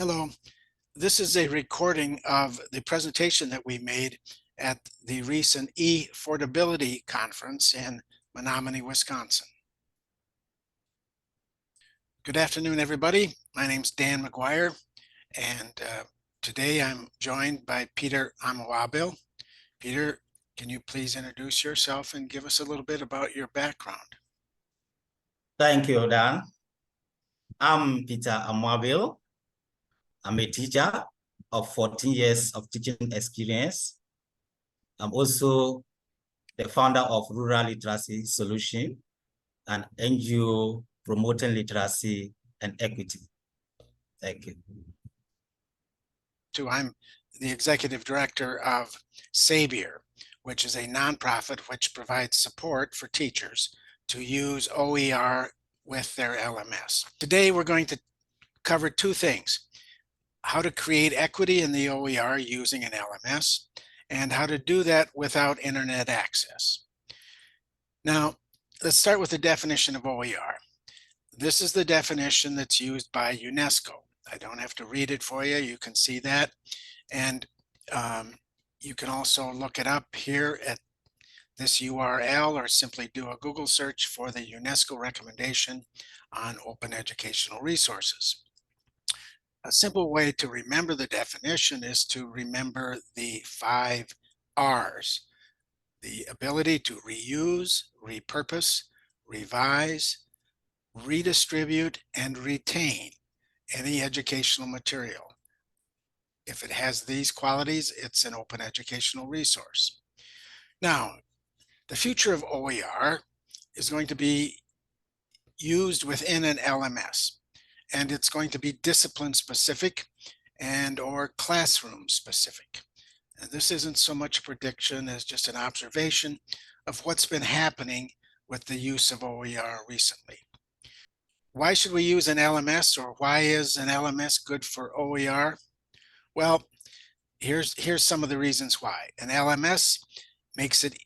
Hello, this is a recording of the presentation that we made at the recent eFordability conference in Menominee, Wisconsin. Good afternoon, everybody. My name's Dan McGuire, and today I'm joined by Peter Amawabil. Peter, can you please introduce yourself and give us a little bit about your background? Thank you, Dan. I'm Peter Amawabil. I'm a teacher of 14 years of teaching experience. I'm also the founder of Rural Literacy Solution, an NGO promoting literacy and equity. Thank you. I'm the executive director of SABIER, which is a nonprofit which provides support for teachers to use OER with their LMS. Today, we're going to cover two things: how to create equity in the OER using an LMS, and how to do that without internet access. Now, let's start with the definition of OER. This is the definition that's used by UNESCO. I don't have to read it for you. You can see that. And you can also look it up here at this URL, or simply do a Google search for the UNESCO recommendation on open educational resources. A simple way to remember the definition is to remember the 5 R's: the ability to reuse, repurpose, revise, redistribute, and retain any educational material. If it has these qualities, it's an open educational resource. Now, the future of OER is going to be used within an LMS, and it's going to be discipline specific and or classroom specific. And this isn't so much a prediction as just an observation of what's been happening with the use of OER recently. Why should we use an LMS, or why is an LMS good for OER? Well, here's some of the reasons why. An LMS makes it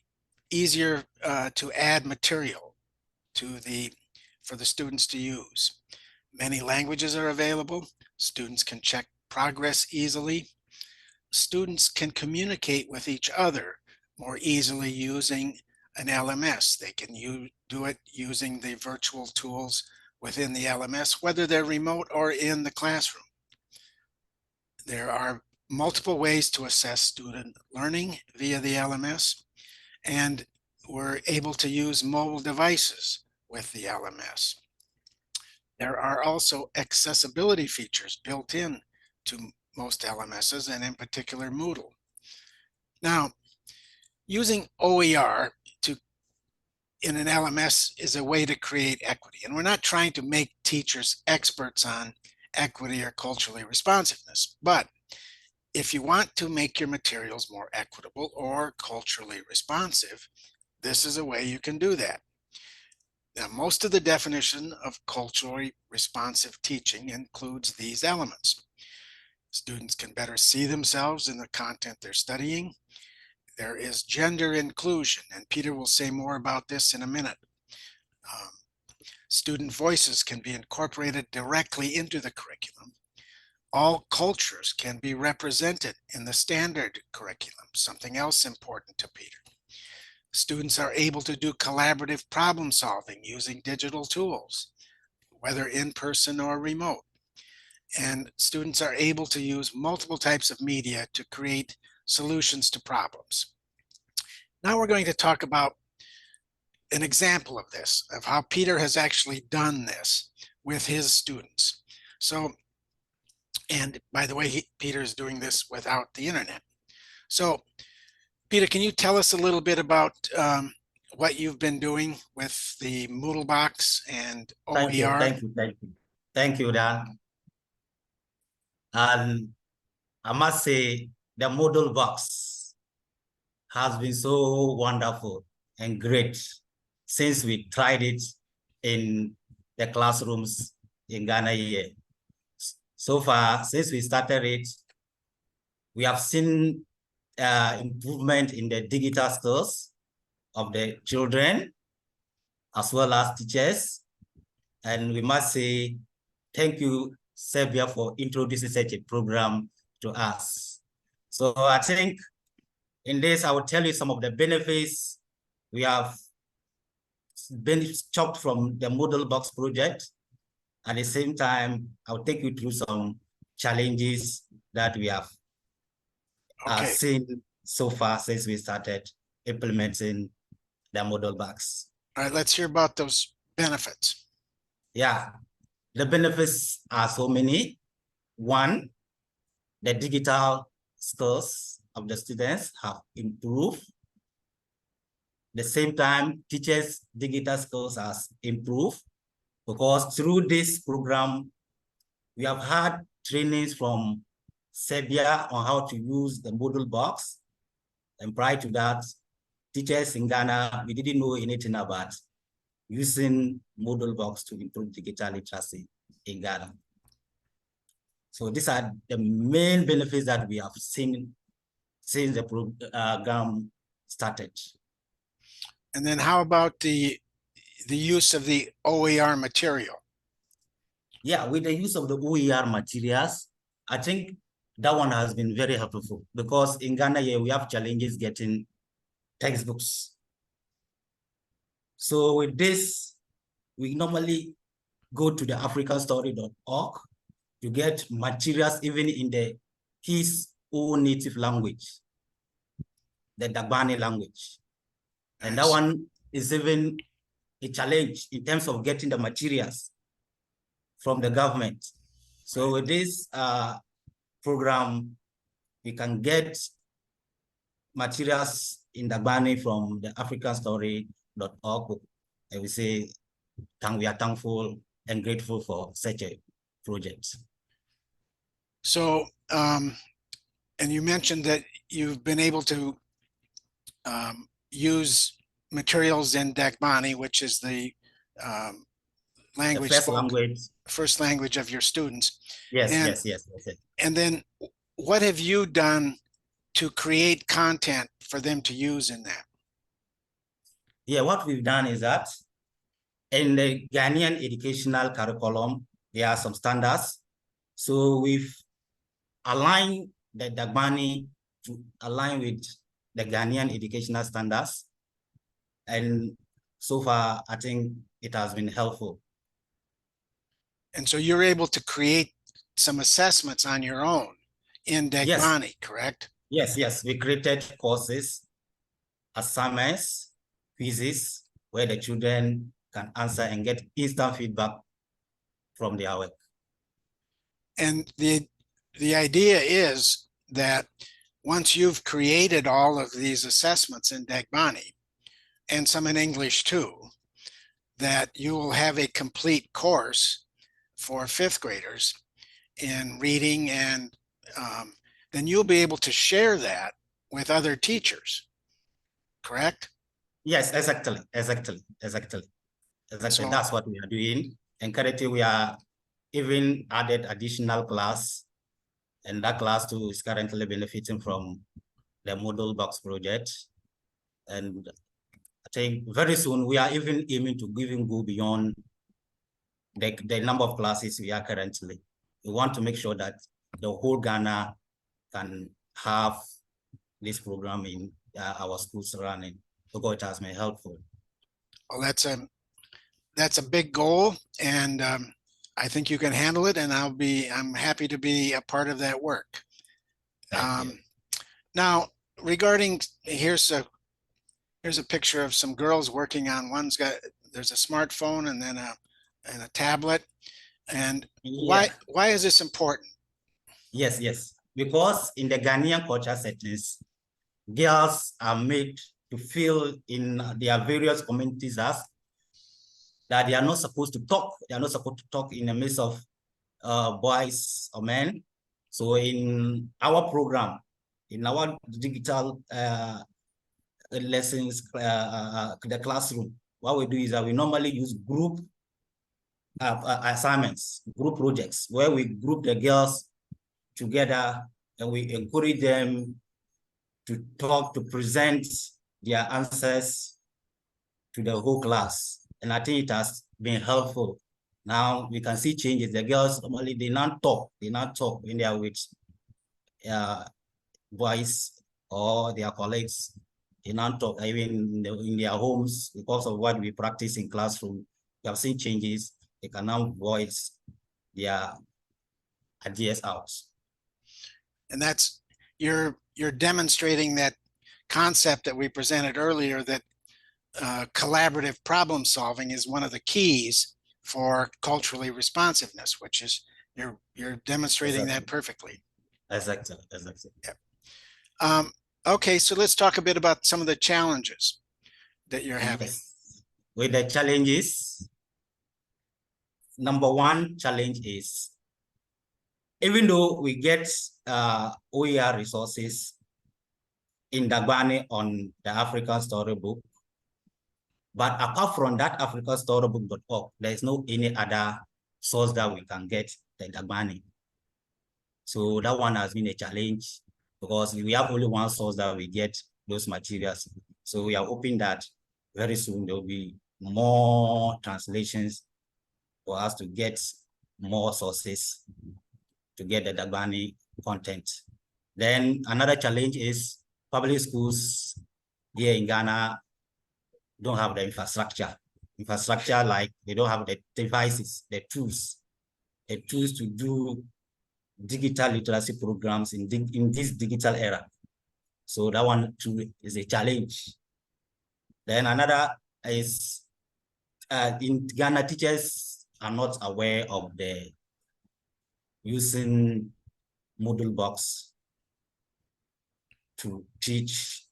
easier to add material for the students to use. Many languages are available. Students can check progress easily. Students can communicate with each other more easily using an LMS. They can do it using the virtual tools within the LMS, whether they're remote or in the classroom. There are multiple ways to assess student learning via the LMS, and we're able to use mobile devices with the LMS. There are also accessibility features built in to most LMSs, and in particular Moodle. Now, using OER in an LMS is a way to create equity. And we're not trying to make teachers experts on equity or culturally responsiveness. But if you want to make your materials more equitable or culturally responsive, this is a way you can do that. Now, most of the definition of culturally responsive teaching includes these elements. Students can better see themselves in the content they're studying. There is gender inclusion, and Peter will say more about this in a minute. Student voices can be incorporated directly into the curriculum. All cultures can be represented in the standard curriculum, something else important to Peter. Students are able to do collaborative problem solving using digital tools, whether in person or remote. And students are able to use multiple types of media to create solutions to problems. Now we're going to talk about an example of this, of how Peter has actually done this with his students. So, and by the way, Peter is doing this without the internet. So, Peter, can you tell us a little bit about what you've been doing with the MoodleBox and OER? Thank you, Dan. And I must say, the MoodleBox has been so wonderful and great since we tried it in the classrooms in Ghana here. So far, since we started it, we have seen improvement in the digital skills of the children as well as teachers. And we must say thank you SABIER for introducing such a program to us. So I think in this, I will tell you some of the benefits we have been chopped from the MoodleBox project. At the same time, I'll take you through some challenges that we have seen so far since we started implementing the MoodleBox. All right, let's hear about those benefits. Yeah, the benefits are so many. One, the digital skills of the students have improved. At the same time, teachers' digital skills has improved because through this program, we have had trainings from SABIER on how to use the MoodleBox. And prior to that, teachers in Ghana, we didn't know anything about using MoodleBox to improve digital literacy in Ghana. So these are the main benefits that we have seen since the program started. And then how about the use of the OER material? Yeah, with the use of the OER materials, I think that one has been very helpful because in Ghana, yeah, we have challenges getting textbooks. So with this, we normally go to the africanstory.org to get materials even in his own native language, the Dagbani language. And that one is even a challenge in terms of getting the materials from the government. So with this program, we can get materials in Dagbani from the africanstory.org. And we say, we are thankful and grateful for such a project. So, and you mentioned that you've been able to use materials in Dagbani, which is the language first language of your students. Yes, and, yes. And then what have you done to create content for them to use in that? Yeah, what we've done is that in the Ghanaian educational curriculum, there are some standards. So we've aligned the Dagbani to align with the Ghanaian educational standards. And so far, I think it has been helpful. And so you're able to create some assessments on your own in Dagbani, yes. Correct? Yes. We created courses, assignments, quizzes, where the children can answer and get instant feedback from their work. And the idea is that once you've created all of these assessments in Dagbani, and some in English too, that you will have a complete course for fifth graders in reading, and then you'll be able to share that with other teachers, correct? Yes, exactly. So, that's what we are doing. And currently we are even added additional class, and that class too is currently benefiting from the MoodleBox project. And I think very soon we are even aiming to even go beyond the number of classes we are currently. We want to make sure that the whole Ghana can have this program in our schools running, because it has been helpful. Well, that's a big goal, and I think you can handle it, and I'm happy to be a part of that work. Now, regarding, here's a picture of some girls working on, there's a smartphone and then a tablet. And why is this important? Yes, because in the Ghanaian culture settings, girls are made to feel in their various communities as that they are not supposed to talk. They are not supposed to talk in the midst of boys or men. So in our program, in our digital lessons, the classroom, what we do is that we normally use group assignments, group projects, where we group the girls together and we encourage them to talk, to present their answers to the whole class. And I think it has been helpful Now we can see changes. The girls normally they not talk when they are with boys or their colleagues. They not talk even in their homes because of what we practice in classroom. We have seen changes. They can now voice their ideas out. And that's you're demonstrating that concept that we presented earlier, that collaborative problem solving is one of the keys for culturally responsiveness, which is you're demonstrating that perfectly. Exactly. Yeah. Okay, so let's talk a bit about some of the challenges that you're having. Yes. With the challenges, number one challenge is, even though we get OER resources in Dagbani on the African Storybook, but apart from that africanstorybook.org, there is no any other source that we can get the Dagbani. So that one has been a challenge because we have only one source that we get those materials. So we are hoping that very soon there will be more translations for us to get more sources to get the Dagbani content. Then another challenge is public schools here in Ghana don't have the infrastructure. Like they don't have the devices, the tools to do digital literacy programs in this digital era. So that one too is a challenge. Then another is in Ghana, teachers are not aware of the using MoodleBox to teach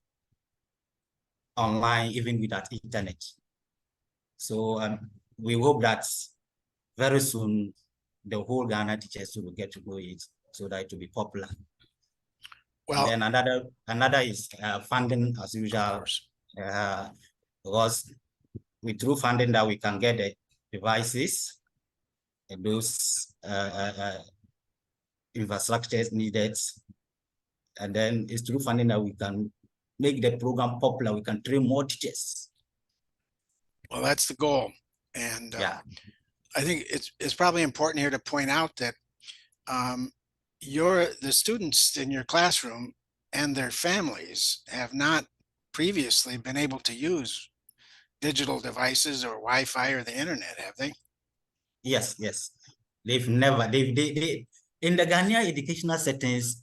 online, even without internet. So we hope that very soon the whole Ghana teachers will get to know it so that it will be popular. Well, and then another is funding as usual, because through funding that we can get the devices and those infrastructures needed, and then it's through funding that we can make the program popular. We can train more teachers. Well, that's the goal, and yeah. I think it's probably important here to point out that the students in your classroom and their families have not previously been able to use digital devices or Wi-Fi or the internet, have they? Yes. They've never, they in the Ghanaian educational settings,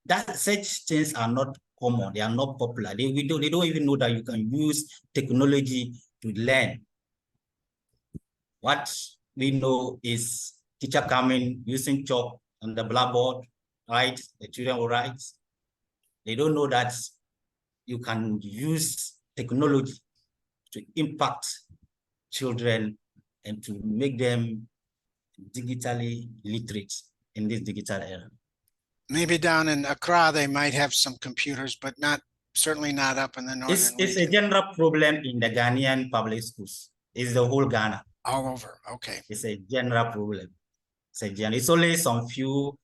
that such things are not common. They are not popular. They don't even know that you can use technology to learn. What we know is teacher coming, using chalk on the blackboard, right? The children will write. They don't know that you can use technology to impact children and to make them digitally literate in this digital era. Maybe down in Accra, they might have some computers, but certainly not up in the northern region. It's a general problem in the Ghanaian public schools. It's the whole Ghana. All over, okay. It's a general problem. It's only some few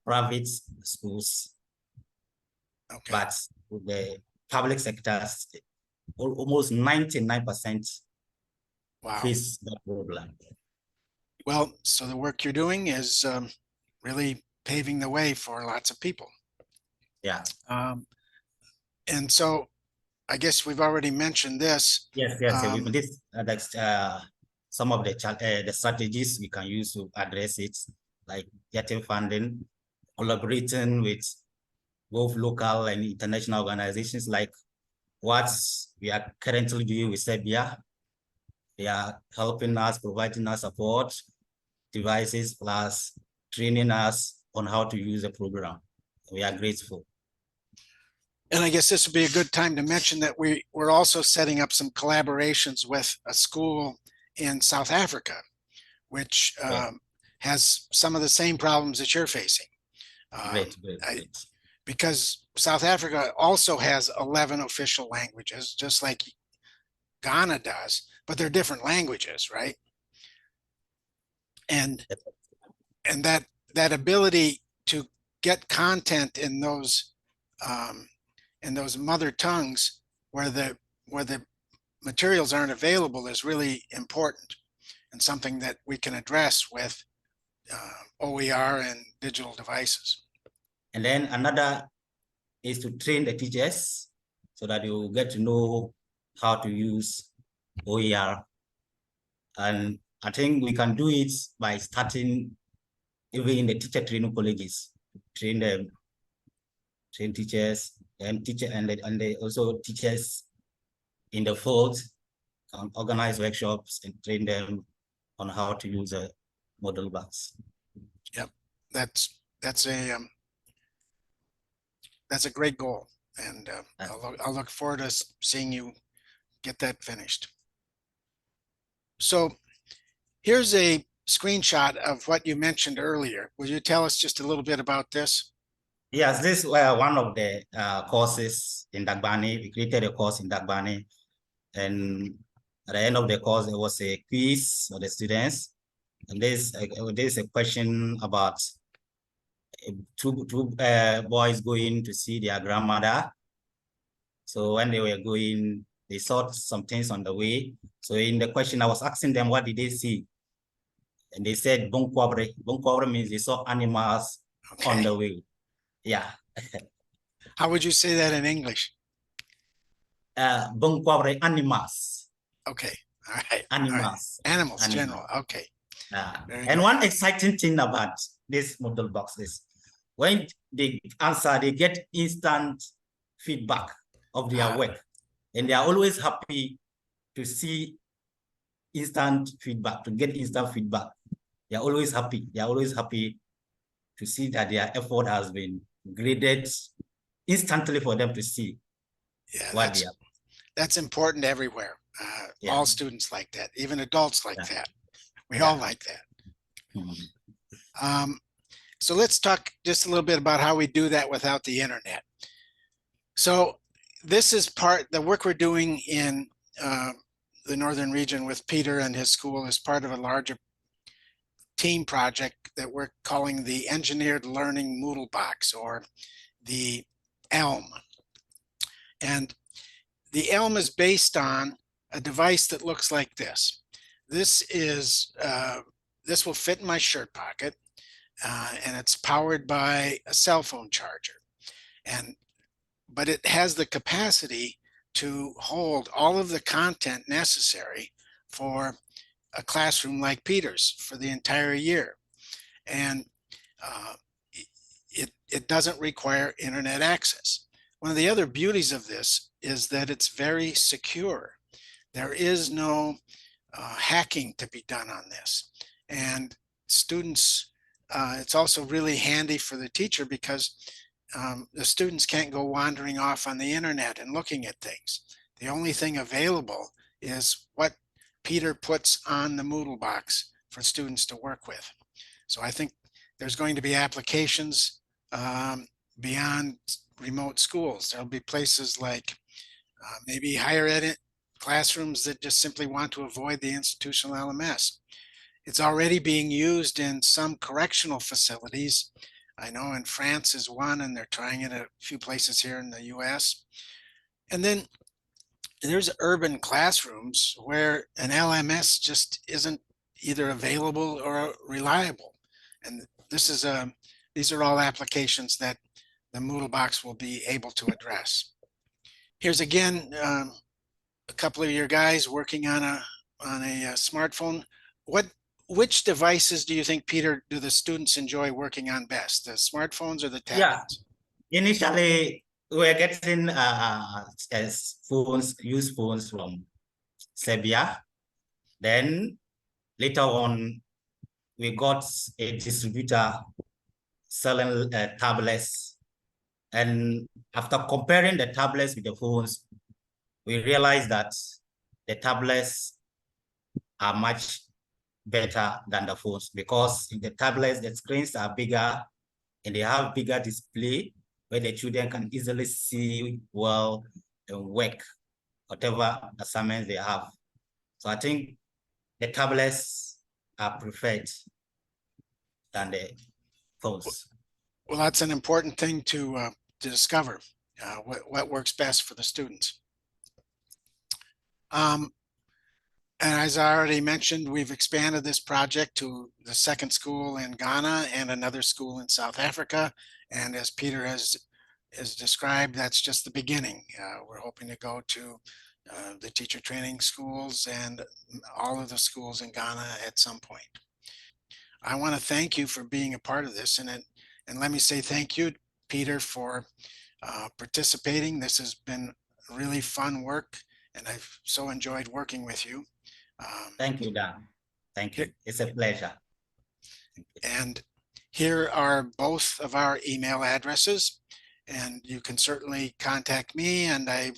private schools. Okay. But the public sectors, almost 99% face that problem. Well, so the work you're doing is really paving the way for lots of people. Yeah. And so I guess we've already mentioned this. Yes. Some of the strategies we can use to address it, like getting funding, collaborating with both local and international organizations, like what we are currently doing with SABIER. They are helping us, providing us support, devices, plus training us on how to use the program. We are grateful. And I guess this would be a good time to mention that we're also setting up some collaborations with a school in South Africa, which has some of the same problems that you're facing. Great. Because South Africa also has 11 official languages, just like Ghana does, but they're different languages, right? And that ability to get content in those mother tongues where the materials aren't available is really important. and something that we can address with OER and digital devices. And then another is to train the teachers so that you get to know how to use OER. And I think we can do it by starting even in the teacher training colleges, train them, train teachers and they also teachers in the field, organize workshops and train them on how to use a MoodleBox. Yep, that's a great goal, and I'll look forward to seeing you get that finished. So here's a screenshot of what you mentioned earlier. Will you tell us just a little bit about this? Yes, this was one of the courses in Dagbani. We created a course in Dagbani, and at the end of the course, there was a quiz for the students. And there's a question about two boys going to see their grandmother. So when they were going, they saw some things on the way. So in the question, I was asking them, what did they see? And they said, "Bongkwabre." Bongkwabre means they saw animals on the way. Yeah. How would you say that in English? Bongkwabre, animals. Okay. All right. Animals. All right. Animals, general. Okay. And good. One exciting thing about this MoodleBox is when they answer, they get instant feedback of their work. And they are always happy to see instant feedback, to get instant feedback. They are always happy. They are always happy to see that their effort has been graded instantly for them to see. Yeah, that's important everywhere. All students like that, even adults like that. We all like that. So let's talk just a little bit about how we do that without the internet. So this is the work we're doing in the northern region with Peter and his school is part of a larger team project that we're calling the Engineered Learning MoodleBox, or the ELM. And the ELM is based on a device that looks like this. This will fit in my shirt pocket, and it's powered by a cell phone charger. But it has the capacity to hold all of the content necessary for a classroom like Peter's for the entire year. And it doesn't require internet access. One of the other beauties of this is that it's very secure. There is no hacking to be done on this. And students, it's also really handy for the teacher because the students can't go wandering off on the internet and looking at things. The only thing available is what Peter puts on the MoodleBox for students to work with. So I think there's going to be applications beyond remote schools. There'll be places like maybe higher ed classrooms that just simply want to avoid the institutional LMS. It's already being used in some correctional facilities. I know in France is one, and they're trying it at a few places here in the US. And then there's urban classrooms where an LMS just isn't either available or reliable. And these are all applications that the MoodleBox will be able to address. Here's again a couple of your guys working on a smartphone. Which devices do you think, Peter, do the students enjoy working on best? The smartphones or the tablets? Yeah, initially we're getting used phones from SABIER. Then later on, we got a distributor selling tablets. And after comparing the tablets with the phones, we realized that the tablets are much better than the phones, because in the tablets, the screens are bigger and they have bigger display where the children can easily see well and work whatever assignments they have. So I think the tablets are preferred than the phones. Well, that's an important thing to discover, what works best for the students. And as I already mentioned, we've expanded this project to the second school in Ghana and another school in South Africa. And as Peter has described, that's just the beginning. We're hoping to go to the teacher training schools and all of the schools in Ghana at some point. I want to thank you for being a part of this, and let me say thank you, Peter, for participating. This has been really fun work, and I've so enjoyed working with you. Thank you, Dan. Thank you. It's a pleasure. And here are both of our email addresses, and you can certainly contact me. And I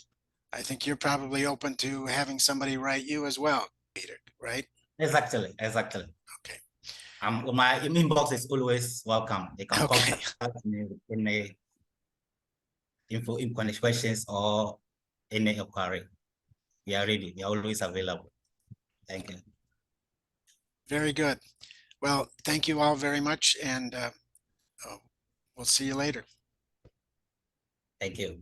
think you're probably open to having somebody write you as well, Peter, right? Exactly. Okay. My inbox is always welcome. You can Okay. contact me in the info questions or any inquiry. We are ready. We are always available. Thank you. Very good. Well, thank you all very much, and we'll see you later. Thank you.